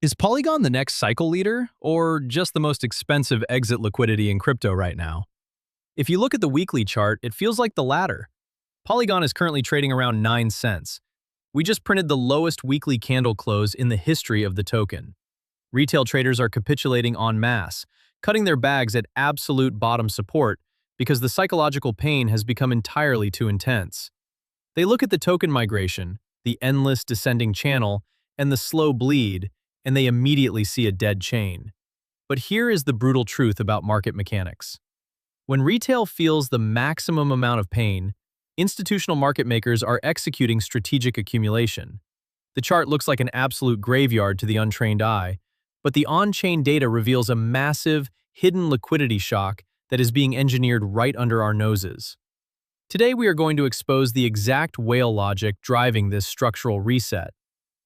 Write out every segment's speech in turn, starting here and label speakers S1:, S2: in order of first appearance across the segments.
S1: Is Polygon the next cycle leader, or just the most expensive exit liquidity in crypto right now? If you look at the weekly chart, it feels like the latter. Polygon is currently trading around 9 cents. We just printed the lowest weekly candle close in the history of the token. Retail traders are capitulating en masse, cutting their bags at absolute bottom support because the psychological pain has become entirely too intense. They look at the token migration, the endless descending channel, and the slow bleed, and they immediately see a dead chain. But here is the brutal truth about market mechanics. When retail feels the maximum amount of pain, institutional market makers are executing strategic accumulation. The chart looks like an absolute graveyard to the untrained eye, but the on-chain data reveals a massive, hidden liquidity shock that is being engineered right under our noses. Today we are going to expose the exact whale logic driving this structural reset.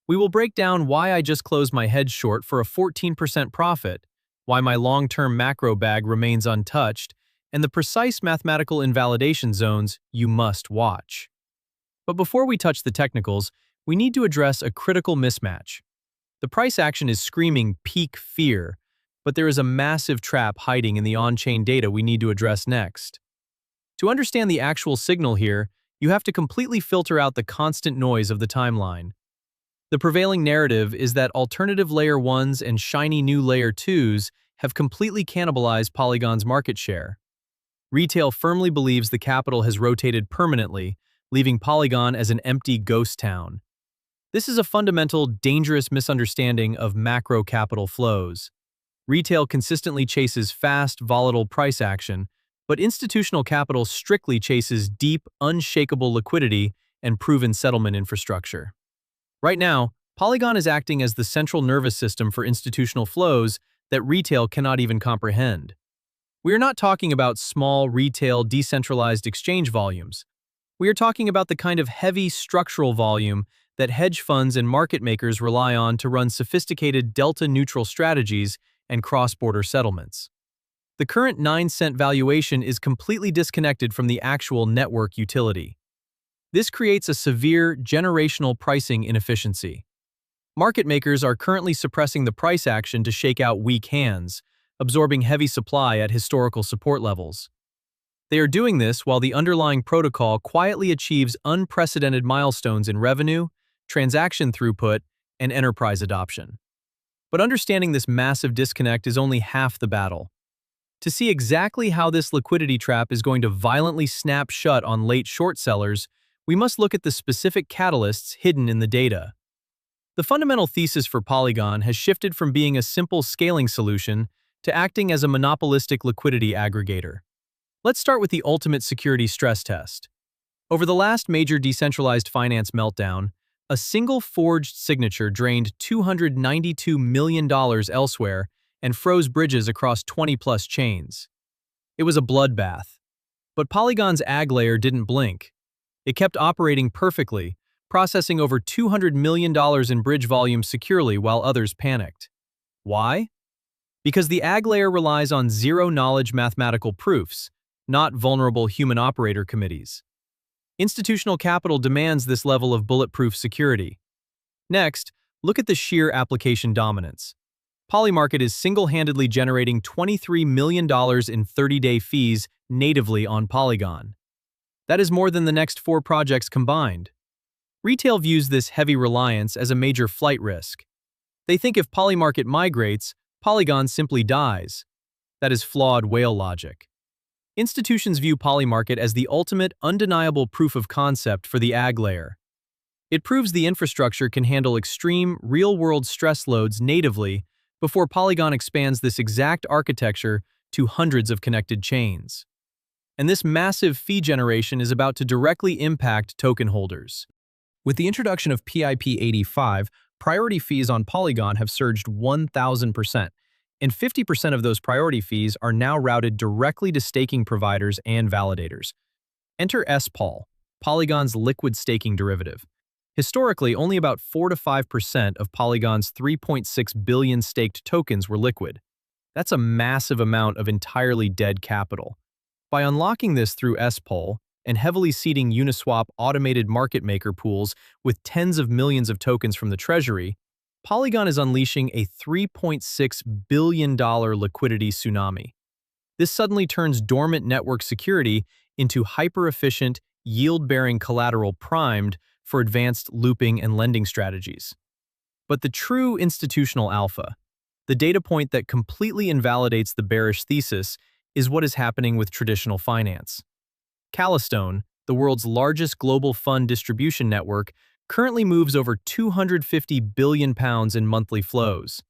S1: We will break down why I just closed my hedge short for a 14% profit, why my long-term macro bag remains untouched, and the precise mathematical invalidation zones you must watch. But before we touch the technicals, we need to address a critical mismatch. The price action is screaming peak fear, but there is a massive trap hiding in the on-chain data we need to address next. To understand the actual signal here, you have to completely filter out the constant noise of the timeline. The prevailing narrative is that alternative Layer 1s and shiny new Layer 2s have completely cannibalized Polygon's market share. Retail firmly believes the capital has rotated permanently, leaving Polygon as an empty ghost town. This is a fundamental, dangerous misunderstanding of macro capital flows. Retail consistently chases fast, volatile price action, but institutional capital strictly chases deep, unshakable liquidity and proven settlement infrastructure. Right now, Polygon is acting as the central nervous system for institutional flows that retail cannot even comprehend. We are not talking about small, retail, decentralized exchange volumes. We are talking about the kind of heavy structural volume that hedge funds and market makers rely on to run sophisticated delta-neutral strategies and cross-border settlements. The current 9-cent valuation is completely disconnected from the actual network utility. This creates a severe generational pricing inefficiency. Market makers are currently suppressing the price action to shake out weak hands, absorbing heavy supply at historical support levels. They are doing this while the underlying protocol quietly achieves unprecedented milestones in revenue, transaction throughput, and enterprise adoption. But understanding this massive disconnect is only half the battle. To see exactly how this liquidity trap is going to violently snap shut on late short sellers, we must look at the specific catalysts hidden in the data. The fundamental thesis for Polygon has shifted from being a simple scaling solution to acting as a monopolistic liquidity aggregator. Let's start with the ultimate security stress test. Over the last major decentralized finance meltdown, a single forged signature drained $292 million elsewhere and froze bridges across 20-plus chains. It was a bloodbath. But Polygon's ag layer didn't blink. It kept operating perfectly, processing over $200 million in bridge volume securely while others panicked. Why? Because the ag layer relies on zero-knowledge mathematical proofs, not vulnerable human operator committees. Institutional capital demands this level of bulletproof security. Next, look at the sheer application dominance. Polymarket is single-handedly generating $23 million in 30-day fees natively on Polygon. That is more than the next 4 projects combined. Retail views this heavy reliance as a major flight risk. They think if Polymarket migrates, Polygon simply dies. That is flawed whale logic. Institutions view Polymarket as the ultimate, undeniable proof of concept for the ag layer. It proves the infrastructure can handle extreme, real-world stress loads natively before Polygon expands this exact architecture to hundreds of connected chains. And this massive fee generation is about to directly impact token holders. With the introduction of PIP 85, priority fees on Polygon have surged 1,000%, and 50% of those priority fees are now routed directly to staking providers and validators. Enter POL, Polygon's liquid staking derivative. Historically, only about 4 to 5% of Polygon's 3.6 billion staked tokens were liquid. That's a massive amount of entirely dead capital. By unlocking this through POL and heavily seeding Uniswap automated market maker pools with tens of millions of tokens from the treasury, Polygon is unleashing a $3.6 billion liquidity tsunami. This suddenly turns dormant network security into hyper-efficient, yield-bearing collateral primed for advanced looping and lending strategies. But the true institutional alpha, the data point that completely invalidates the bearish thesis, is what is happening with traditional finance. Calastone, the world's largest global fund distribution network, currently moves over £250 billion in monthly flows.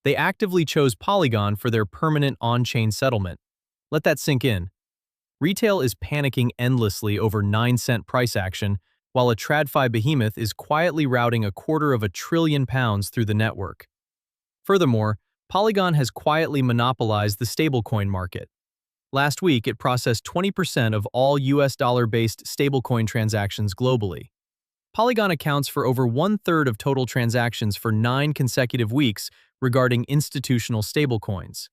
S1: They actively chose Polygon for their permanent on-chain settlement. Let that sink in. Retail is panicking endlessly over 9-cent price action, while a TradFi behemoth is quietly routing £250 billion through the network. Furthermore, Polygon has quietly monopolized the stablecoin market. Last week, it processed 20% of all US dollar-based stablecoin transactions globally. Polygon accounts for over one-third of total transactions for 9 consecutive weeks regarding institutional stablecoins.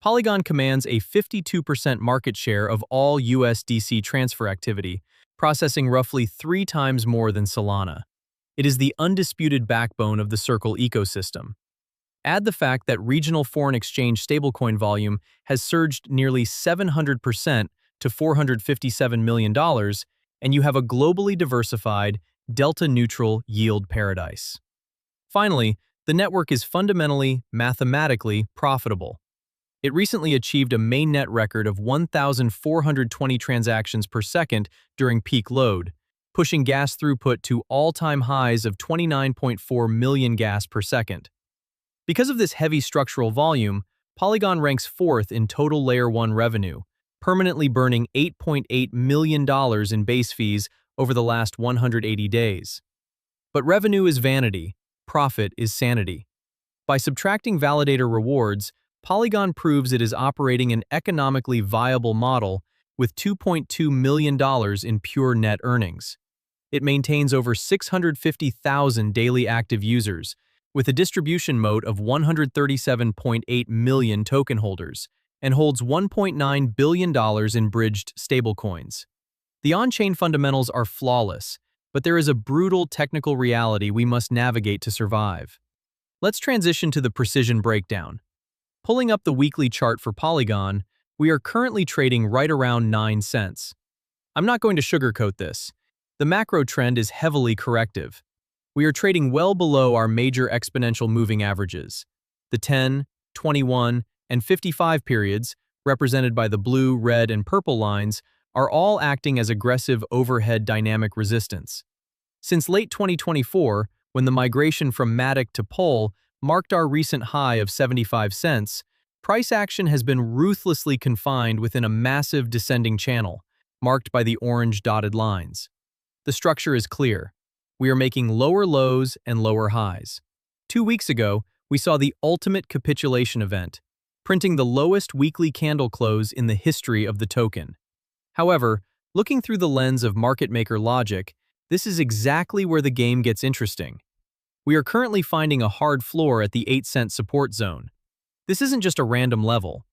S1: Polygon commands a 52% market share of all USDC transfer activity, processing roughly 3 times more than Solana. It is the undisputed backbone of the Circle ecosystem. Add the fact that regional foreign exchange stablecoin volume has surged nearly 700% to $457 million, and you have a globally diversified, delta-neutral yield paradise. Finally, the network is fundamentally, mathematically profitable. It recently achieved a mainnet record of 1,420 transactions per second during peak load, pushing gas throughput to all-time highs of 29.4 million gas per second. Because of this heavy structural volume, Polygon ranks 4th in total Layer 1 revenue, permanently burning $8.8 million in base fees over the last 180 days. But revenue is vanity, profit is sanity. By subtracting validator rewards, Polygon proves it is operating an economically viable model with $2.2 million in pure net earnings. It maintains over 650,000 daily active users, with a distribution moat of 137.8 million token holders, and holds $1.9 billion in bridged stablecoins. The on-chain fundamentals are flawless, but there is a brutal technical reality we must navigate to survive. Let's transition to the precision breakdown. Pulling up the weekly chart for Polygon, we are currently trading right around 9 cents. I'm not going to sugarcoat this. The macro trend is heavily corrective. We are trading well below our major exponential moving averages. The 10, 21, and 55 periods, represented by the blue, red, and purple lines, are all acting as aggressive overhead dynamic resistance. Since late 2024, when the migration from Matic to POL marked our recent high of 75 cents, price action has been ruthlessly confined within a massive descending channel, marked by the orange dotted lines. The structure is clear. We are making lower lows and lower highs. 2 weeks ago, we saw the ultimate capitulation event, printing the lowest weekly candle close in the history of the token. However, looking through the lens of market maker logic, this is exactly where the game gets interesting. We are currently finding a hard floor at the 8-cent support zone. This isn't just a random level.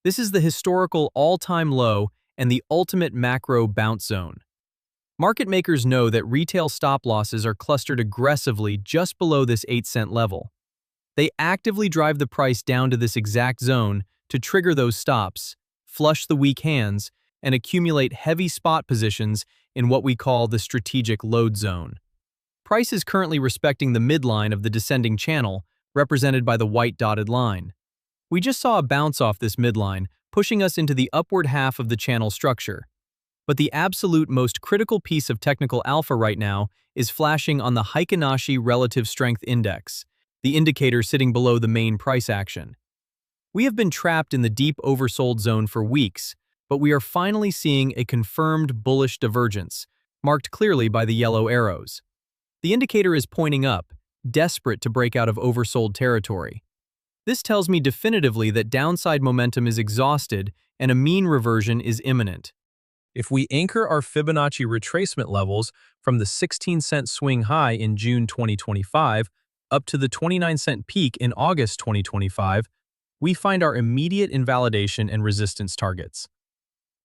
S1: This is the historical all-time low and the ultimate macro bounce zone. Market makers know that retail stop losses are clustered aggressively just below this 8-cent level. They actively drive the price down to this exact zone to trigger those stops, flush the weak hands, and accumulate heavy spot positions in what we call the strategic load zone. Price is currently respecting the midline of the descending channel, represented by the white dotted line. We just saw a bounce off this midline, pushing us into the upward half of the channel structure. But the absolute most critical piece of technical alpha right now is flashing on the Heikin-Ashi Relative Strength Index, the indicator sitting below the main price action. We have been trapped in the deep oversold zone for weeks, but we are finally seeing a confirmed bullish divergence, marked clearly by the yellow arrows. The indicator is pointing up, desperate to break out of oversold territory. This tells me definitively that downside momentum is exhausted and a mean reversion is imminent. If we anchor our Fibonacci retracement levels from the 16-cent swing high in June 2025 up to the 29-cent peak in August 2025, we find our immediate invalidation and resistance targets.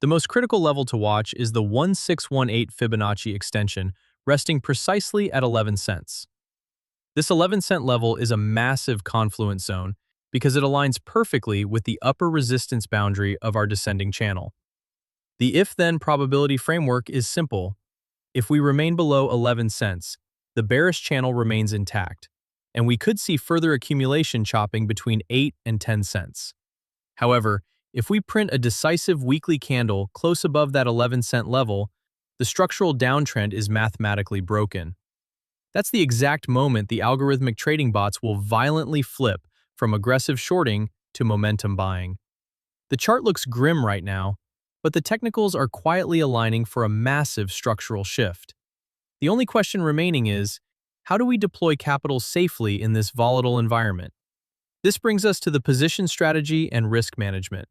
S1: The most critical level to watch is the 1618 Fibonacci extension, resting precisely at 11 cents. This 11-cent level is a massive confluence zone because it aligns perfectly with the upper resistance boundary of our descending channel. The if-then probability framework is simple. If we remain below 11 cents, the bearish channel remains intact, and we could see further accumulation chopping between 8 and 10 cents. However, if we print a decisive weekly candle close above that 11-cent level, the structural downtrend is mathematically broken. That's the exact moment the algorithmic trading bots will violently flip from aggressive shorting to momentum buying. The chart looks grim right now, but the technicals are quietly aligning for a massive structural shift. The only question remaining is, how do we deploy capital safely in this volatile environment? This brings us to the position strategy and risk management.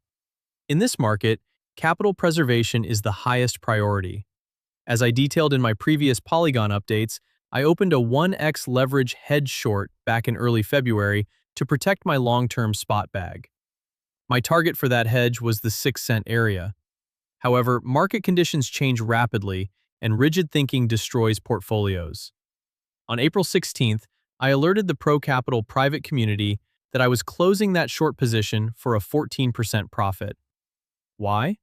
S1: In this market, capital preservation is the highest priority. As I detailed in my previous Polygon updates, I opened a 1x leverage hedge short back in early February to protect my long-term spot bag. My target for that hedge was the 6-cent area. However, market conditions change rapidly, and rigid thinking destroys portfolios. On April 16th, I alerted the pro-capital private community that I was closing that short position for a 14% profit. Why?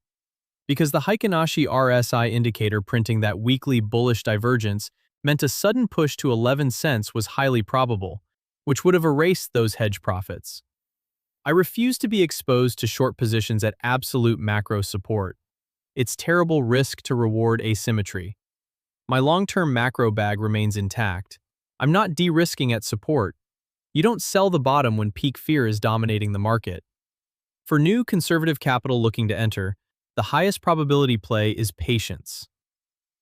S1: Because the Heikin-Ashi RSI indicator printing that weekly bullish divergence meant a sudden push to 11 cents was highly probable, which would have erased those hedge profits. I refuse to be exposed to short positions at absolute macro support. It's terrible risk to reward asymmetry. My long-term macro bag remains intact. I'm not de-risking at support. You don't sell the bottom when peak fear is dominating the market. For new conservative capital looking to enter, the highest probability play is patience.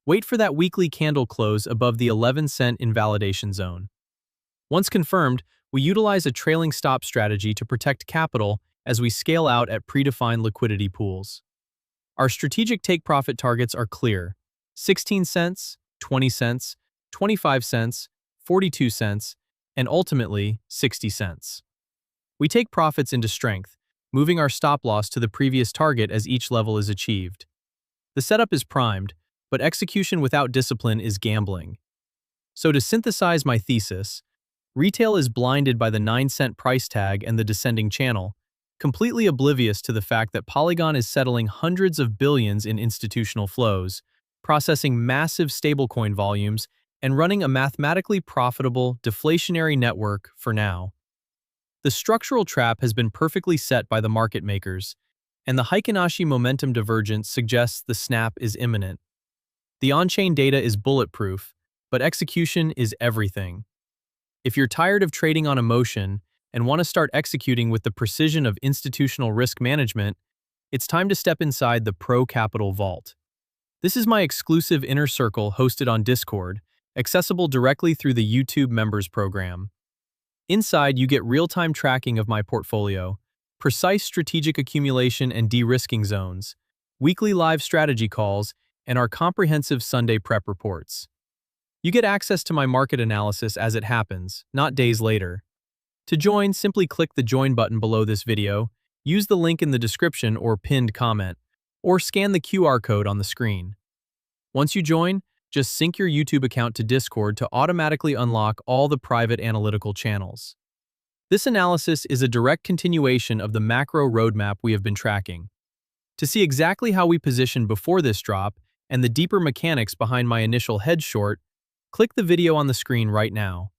S1: Wait for that weekly candle close above the 11-cent invalidation zone. Once confirmed, we utilize a trailing stop strategy to protect capital as we scale out at predefined liquidity pools. Our strategic take-profit targets are clear: 16 cents, 20 cents, 25 cents, 42 cents, and ultimately 60 cents. We take profits into strength, moving our stop loss to the previous target as each level is achieved. The setup is primed, but execution without discipline is gambling. So to synthesize my thesis, retail is blinded by the 9-cent price tag and the descending channel, completely oblivious to the fact that Polygon is settling hundreds of billions in institutional flows, processing massive stablecoin volumes, and running a mathematically profitable, deflationary network for now. The structural trap has been perfectly set by the market makers, and the Heikin-Ashi momentum divergence suggests the snap is imminent. The on-chain data is bulletproof, but execution is everything. If you're tired of trading on emotion and want to start executing with the precision of institutional risk management, it's time to step inside the pro-capital vault. This is my exclusive inner circle hosted on Discord, accessible directly through the YouTube members program. Inside, you get real-time tracking of my portfolio, precise strategic accumulation and de-risking zones, weekly live strategy calls, and our comprehensive Sunday prep reports. You get access to my market analysis as it happens, not days later. To join, simply click the Join button below this video, use the link in the description or pinned comment, or scan the QR code on the screen. Once you join, just sync your YouTube account to Discord to automatically unlock all the private analytical channels. This analysis is a direct continuation of the macro roadmap we have been tracking. To see exactly how we positioned before this drop and the deeper mechanics behind my initial hedge short, click the video on the screen right now.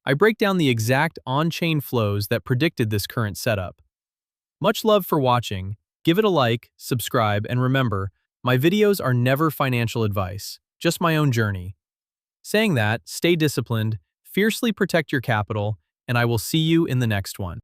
S1: I break down the exact on-chain flows that predicted this current setup. Much love for watching. Give it a like, subscribe, and remember, my videos are never financial advice, just my own journey. Saying that, stay disciplined, fiercely protect your capital, and I will see you in the next one.